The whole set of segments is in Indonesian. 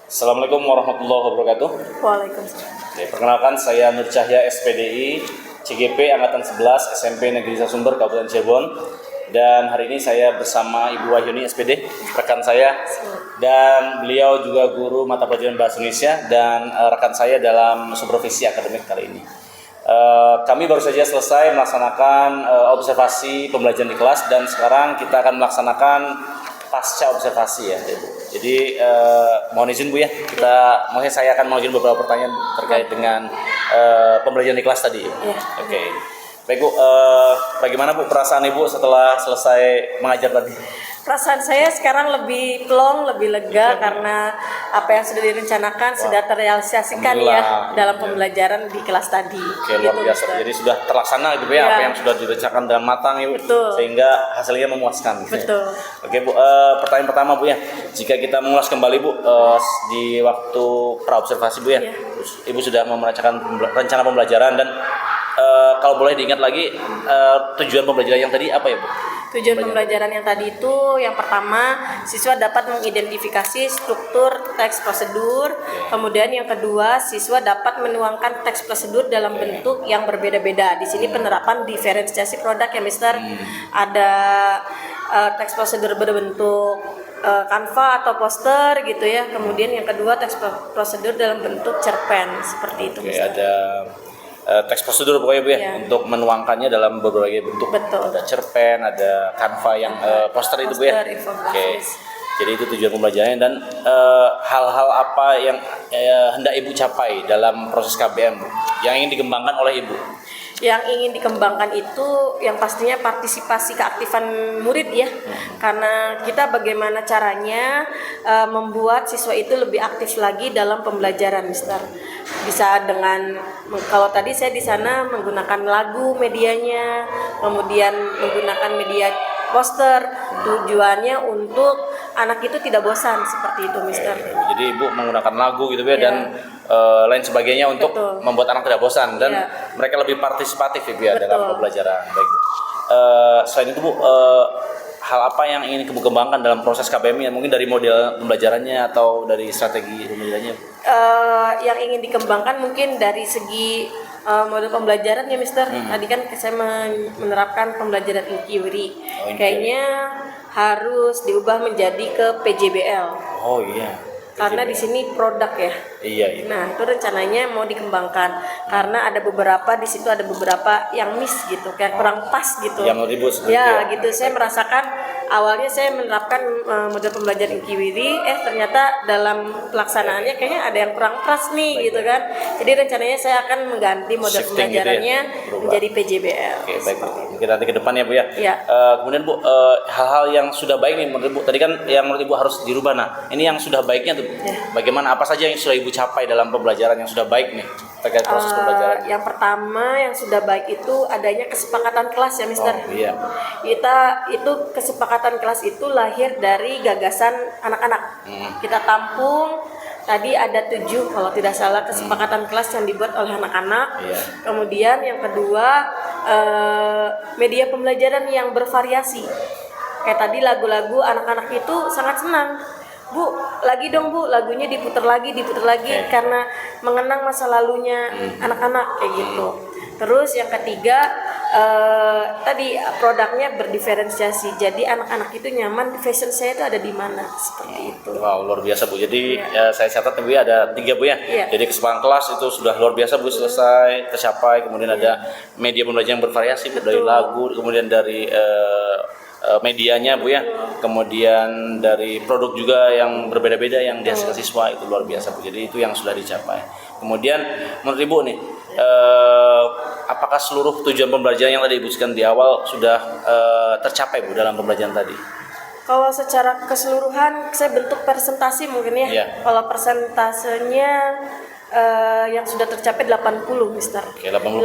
Assalamualaikum warahmatullahi wabarakatuh. Waalaikumsalam. Oke, perkenalkan saya Nur Cahya SPDI CGP Angkatan 11 SMP Negeri Sumber Kabupaten Cirebon. Dan hari ini saya bersama Ibu Wahyuni SPD, rekan saya, dan beliau juga guru mata pelajaran Bahasa Indonesia dan rekan saya dalam supervisi akademik kali ini. Kami baru saja selesai melaksanakan observasi pembelajaran di kelas dan sekarang kita akan melaksanakan pasca observasi ya, Ibu. Jadi mohon izin Bu ya, saya akan mengajukan beberapa pertanyaan terkait dengan pembelajaran di kelas tadi. Ya. Oke. Baik Bu, bagaimana Bu perasaan Ibu setelah selesai mengajar tadi? Perasaan saya sekarang lebih plong, lebih lega karena apa yang sudah direncanakan sudah terrealisasikan ya dalam pembelajaran di kelas tadi. Oke, luar biasa. Mister. Jadi sudah terlaksana gitu ya, apa yang sudah direncanakan dengan matang Ibu. Betul. Sehingga hasilnya memuaskan. Gitu. Betul. Oke Bu, pertanyaan pertama Bu ya. Jika kita mengulas kembali Bu di waktu praobservasi Bu ya. Ibu sudah memerancangkan rencana pembelajaran dan kalau boleh diingat lagi tujuan pembelajaran yang tadi apa ya Bu? Tujuan pembelajaran yang tadi itu yang pertama siswa dapat mengidentifikasi struktur teks prosedur, kemudian yang kedua siswa dapat menuangkan teks prosedur dalam bentuk yang berbeda-beda. Di sini penerapan diferensiasi produk ya Mister. Ada teks prosedur berbentuk kanva atau poster gitu ya. Kemudian yang kedua teks prosedur dalam bentuk cerpen seperti itu Mister. Ada teks prosedur pokoknya Bu ya, untuk menuangkannya dalam berbagai bentuk. Betul. Ada cerpen, ada kanva yang poster itu Bu ya. Oke. Jadi itu tujuan pembelajarannya dan hal-hal apa yang hendak Ibu capai dalam proses KBM Bu, yang ingin dikembangkan oleh Ibu? Yang ingin dikembangkan itu yang pastinya partisipasi keaktifan murid ya, karena kita bagaimana caranya membuat siswa itu lebih aktif lagi dalam pembelajaran Mister. Bisa dengan, kalau tadi saya di sana menggunakan lagu medianya, kemudian menggunakan media poster, tujuannya untuk anak itu tidak bosan seperti itu Mister. Jadi Ibu menggunakan lagu gitu ya, dan lain sebagainya untuk membuat anak tidak bosan dan mereka lebih partisipatif ya dalam pembelajaran. Baik. Selain itu Bu, hal apa yang ingin Ibu kembangkan dalam proses KBM mungkin dari model pembelajarannya atau dari strategi pembelajarannya? Yang ingin dikembangkan mungkin dari segi model pembelajaran ya Mister. Tadi kan saya menerapkan pembelajaran inquiry. Kayaknya harus diubah menjadi ke PJBL. Oh iya. Karena di sini produk ya. Iya. Nah, itu rencananya mau dikembangkan karena ada beberapa di situ ada beberapa yang miss gitu, kayak kurang pas gitu. Yang mau ribut ya, gitu. Saya merasakan awalnya saya menerapkan model pembelajaran inquiry, ternyata dalam pelaksanaannya kayaknya ada yang kurang pas nih gitu kan. Jadi rencananya saya akan mengganti model pembelajarannya menjadi PJBL. Oke, baik Bu. Mungkin nanti ke depan ya Bu ya. Kemudian Bu, hal-hal yang sudah baik nih menurut Bu. Tadi kan yang menurut Ibu harus dirubah. Nah, ini yang sudah baiknya tuh. Bagaimana, apa saja yang sudah Ibu capai dalam pembelajaran yang sudah baik nih terkait proses pembelajaran? Yang pertama yang sudah baik itu adanya kesepakatan kelas ya Mister. Kita itu kesepakatan kelas itu lahir dari gagasan anak-anak. Kita tampung tadi ada 7 kalau tidak salah kesepakatan kelas yang dibuat oleh anak-anak. Kemudian yang kedua media pembelajaran yang bervariasi. Kayak tadi lagu-lagu anak-anak itu sangat senang. Bu, lagi dong Bu, lagunya diputar lagi karena mengenang masa lalunya anak-anak kayak gitu. Terus yang ketiga tadi produknya berdiferensiasi. Jadi anak-anak itu nyaman fashion saya itu ada di mana seperti itu. Wow, luar biasa Bu. Jadi saya catat Bu ya, ada 3 Bu ya. Jadi kesepakatan kelas itu sudah luar biasa Bu, selesai tercapai. Kemudian ada media pembelajaran yang bervariasi dari lagu, kemudian dari medianya Bu ya, kemudian dari produk juga yang berbeda-beda yang dihasilkan siswa, itu luar biasa Bu. Jadi itu yang sudah dicapai. Kemudian menurut Ibu nih, apakah seluruh tujuan pembelajaran yang tadi Ibu sebutkan di awal sudah tercapai Bu dalam pembelajaran tadi? Kalau secara keseluruhan saya bentuk presentasi mungkin ya. Kalau persentasenya yang sudah tercapai 80 Mister. 80%.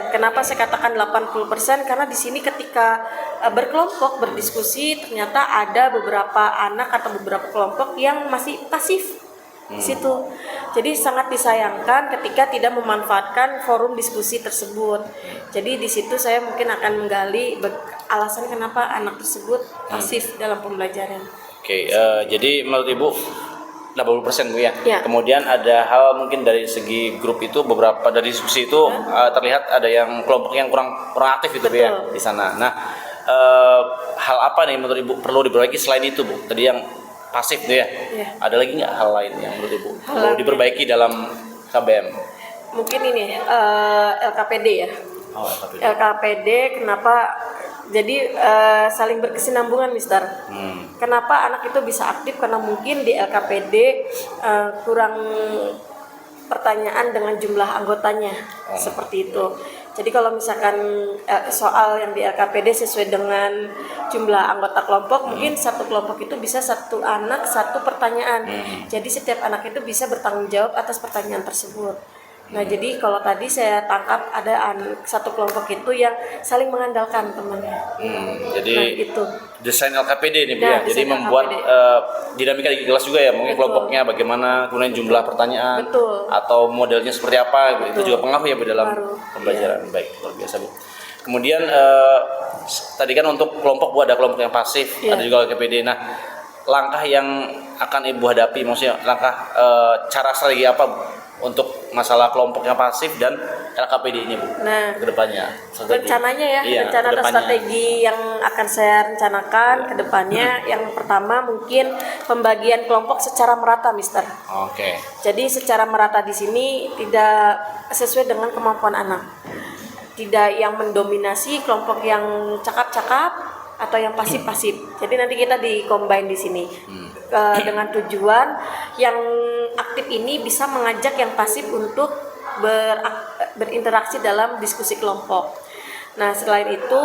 Kenapa saya katakan 80%? Karena di sini ketika berkelompok berdiskusi ternyata ada beberapa anak atau beberapa kelompok yang masih pasif di situ. Jadi sangat disayangkan ketika tidak memanfaatkan forum diskusi tersebut. Jadi di situ saya mungkin akan menggali alasan kenapa anak tersebut pasif dalam pembelajaran. Oke, jadi menurut Ibu 80% Bu ya. Ya. Kemudian ada hal mungkin dari segi grup itu beberapa dari diskusi itu terlihat ada yang kelompok yang kurang aktif gitu Bu ya Betul. di sana. Nah, hal apa nih menurut Ibu perlu diperbaiki selain itu Bu? Tadi yang pasif tuh ya. Iya. Ada lagi nggak hal lain yang menurut Ibu Hal perlu lain. diperbaiki dalam KBM? Mungkin ini LKPD ya. Oh, tapi. LKPD kenapa jadi saling berkesinambungan Mister. Kenapa anak itu bisa aktif karena mungkin di LKPD kurang pertanyaan dengan jumlah anggotanya seperti itu. Jadi kalau misalkan soal yang di LKPD sesuai dengan jumlah anggota kelompok, mungkin satu kelompok itu bisa satu anak satu pertanyaan. Jadi setiap anak itu bisa bertanggung jawab atas pertanyaan tersebut. Nah, jadi kalau tadi saya tangkap ada satu kelompok itu yang saling mengandalkan temannya. Jadi Nah, itu. desain LKPD nih Bu Nah, ya. Jadi desain membuat LKPD. dinamika di kelas juga ya, mungkin Betul. kelompoknya bagaimana, kemudian jumlah pertanyaan Betul. atau modelnya seperti apa, itu Betul. juga pengaruh ya Bu dalam Pengaruh, pembelajaran. Baik, luar biasa Bu. Kemudian tadi kan untuk kelompok Bu ada kelompok yang pasif, Iya. ada juga LKPD. Nah, langkah yang akan Ibu hadapi, maksudnya langkah cara strategi apa Bu untuk masalah kelompok yang pasif dan LKPD ini Bu Nah, ke depannya? Strategi. rencananya ya, Iya, rencana atau kedepannya. strategi yang akan saya rencanakan ke depannya yang pertama mungkin pembagian kelompok secara merata, Mister. Oke. Jadi secara merata di sini tidak sesuai dengan kemampuan anak. Tidak yang mendominasi kelompok yang cakap-cakap atau yang pasif-pasif. Jadi nanti kita di-combine di sini. Dengan tujuan yang aktif ini bisa mengajak yang pasif untuk berinteraksi dalam diskusi kelompok. Nah, selain itu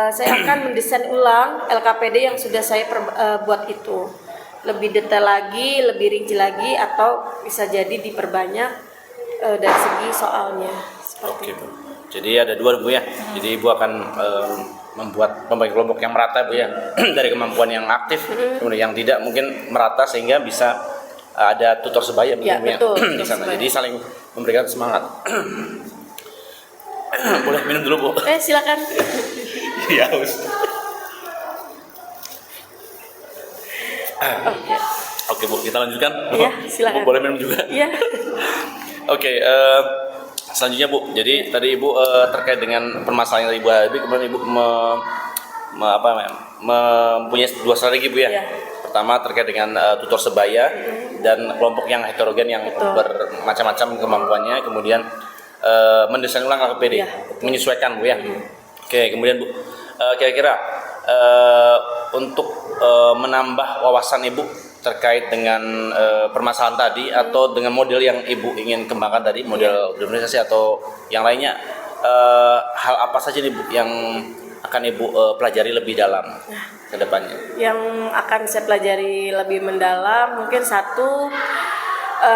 saya akan mendesain ulang LKPD yang sudah saya buat itu. Lebih detail lagi, lebih rinci lagi, atau bisa jadi diperbanyak dari segi soalnya. Oke Bu. Jadi ada dua Bu ya. Jadi Ibu akan membuat pembagi kelompok yang merata Bu ya. Dari kemampuan yang aktif, kemudian yang tidak mungkin merata sehingga bisa ada tutor sebaya Ya, mungkin Bu, betul, di tutor sana. sebaya. Jadi saling memberikan semangat. Boleh minum dulu Bu. Silakan. Iya, haus. Oke. Oke Bu, kita lanjutkan. Iya, silakan. Bu boleh minum juga. Iya. Oke, selanjutnya Bu. Jadi tadi Ibu terkait dengan permasalahan yang Ibu hadapi, kemudian Ibu mempunyai dua strategi Bu ya. Iya. Pertama terkait dengan tutor sebaya dan kelompok yang heterogen yang Betul. bermacam-macam kemampuannya, kemudian mendesain ulang LKPD, Iya, menyesuaikan Bu ya. Oke, kemudian Bu, kira-kira untuk menambah wawasan Ibu terkait dengan permasalahan tadi atau dengan model yang Ibu ingin kembangkan tadi, model organisasi atau yang lainnya, hal apa saja nih Bu yang akan Ibu pelajari lebih dalam ke depannya? Yang akan saya pelajari lebih mendalam mungkin satu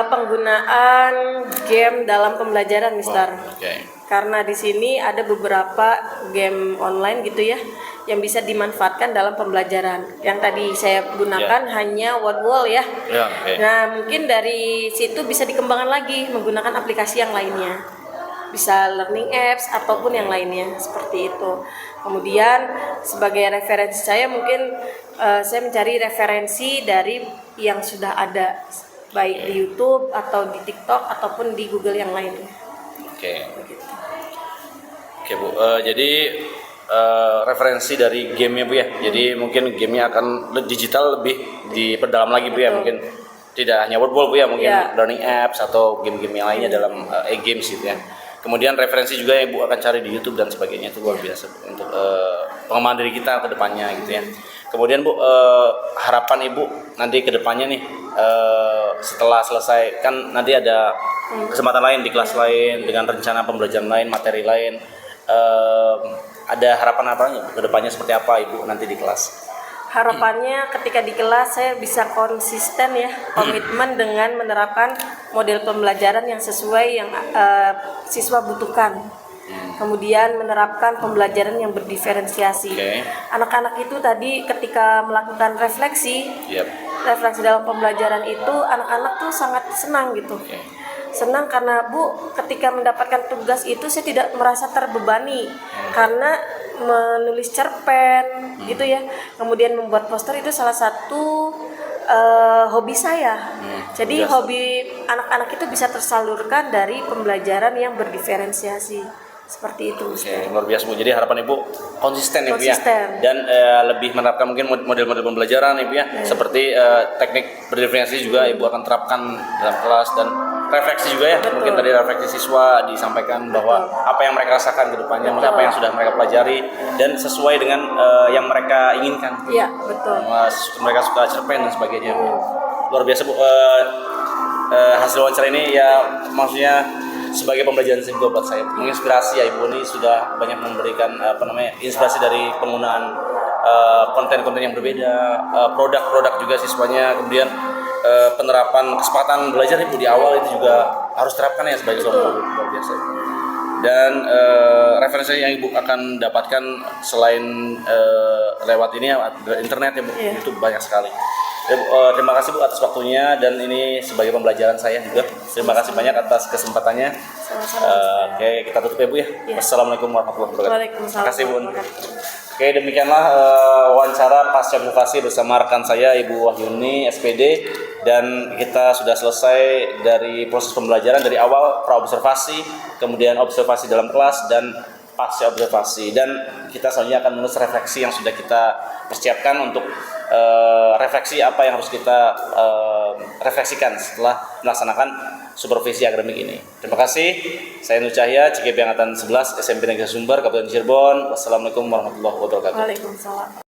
penggunaan game dalam pembelajaran, Mister. Oke. Karena di sini ada beberapa game online gitu ya yang bisa dimanfaatkan dalam pembelajaran. Yang tadi saya gunakan hanya word wall ya. Ya, oke. Nah, mungkin dari situ bisa dikembangkan lagi menggunakan aplikasi yang lainnya. Bisa learning apps ataupun yang lainnya seperti itu. Kemudian sebagai referensi saya mungkin saya mencari referensi dari yang sudah ada baik di YouTube atau di TikTok ataupun di Google yang lainnya. Oke. Oke Bu, jadi referensi dari gamenya Bu ya. Jadi mungkin gamenya akan digital lebih diperdalam lagi Bu ya. Betul. Mungkin tidak hanya wordball Bu ya, mungkin Ya. learning apps atau game-game yang lainnya dalam e-games gitu ya. Kemudian referensi juga yang Bu akan cari di YouTube dan sebagainya, itu luar biasa Bu, untuk pengembangan diri kita ke depannya gitu ya. Kemudian Bu, harapan Ibu nanti ke depannya nih, setelah selesai kan nanti ada kesempatan lain di kelas lain dengan rencana pembelajaran lain, materi lain. Ada harapan apa ke depannya seperti apa Ibu nanti di kelas? Harapannya ketika di kelas saya bisa konsisten ya, komitmen dengan menerapkan model pembelajaran yang sesuai yang siswa butuhkan. Kemudian menerapkan pembelajaran yang berdiferensiasi. Oke. Anak-anak itu tadi ketika melakukan refleksi, refleksi dalam pembelajaran itu anak-anak tuh sangat senang gitu. Senang karena Bu, ketika mendapatkan tugas itu saya tidak merasa terbebani karena menulis cerpen gitu ya. Kemudian membuat poster itu salah satu hobi saya. Jadi biasa. hobi anak-anak itu bisa tersalurkan dari pembelajaran yang berdiferensiasi. Seperti itu. Oke, luar biasa Bu. Jadi harapan Ibu konsisten ya Bu ya. Konsisten. Dan lebih menerapkan mungkin model-model pembelajaran Ibu ya. Seperti teknik berdiferensiasi juga Ibu akan terapkan dalam kelas, dan refleksi juga ya. Betul. Mungkin tadi refleksi siswa disampaikan bahwa apa yang mereka rasakan ke depannya, maksudnya apa yang sudah mereka pelajari dan sesuai dengan yang mereka inginkan. Iya, betul. Mereka suka cerpen dan sebagainya. Luar biasa Bu. Hasil wawancara ini ya maksudnya sebagai pembelajaran juga buat saya, menginspirasi ya. Ibu ini sudah banyak memberikan inspirasi dari penggunaan konten-konten yang berbeda, produk-produk juga siswanya, kemudian penerapan kesempatan belajar Ibu di awal itu juga harus terapkan ya sebagai seorang guru. Luar biasa. Dan referensi yang Ibu akan dapatkan selain lewat ini internet ya Bu, itu banyak sekali. Terima kasih Bu atas waktunya, dan ini sebagai pembelajaran saya juga. Terima kasih banyak atas kesempatannya. Oke, kita tutup ya Bu ya. Wassalamualaikum warahmatullahi wabarakatuh. Waalaikumsalam. Terima kasih Bu. Oke, demikianlah wawancara pasca observasi bersama rekan saya Ibu Wahyuni SPD, dan kita sudah selesai dari proses pembelajaran dari awal pra-observasi, kemudian observasi dalam kelas, dan pasca observasi. Dan kita selanjutnya akan menulis refleksi yang sudah kita persiapkan untuk refleksi apa yang harus kita refleksikan setelah melaksanakan supervisi akademik ini. Terima kasih. Saya Nur Cahya, CGP Angkatan 11 SMP Negeri Sumber, Kabupaten Cirebon. Wassalamualaikum warahmatullahi wabarakatuh. Waalaikumsalam.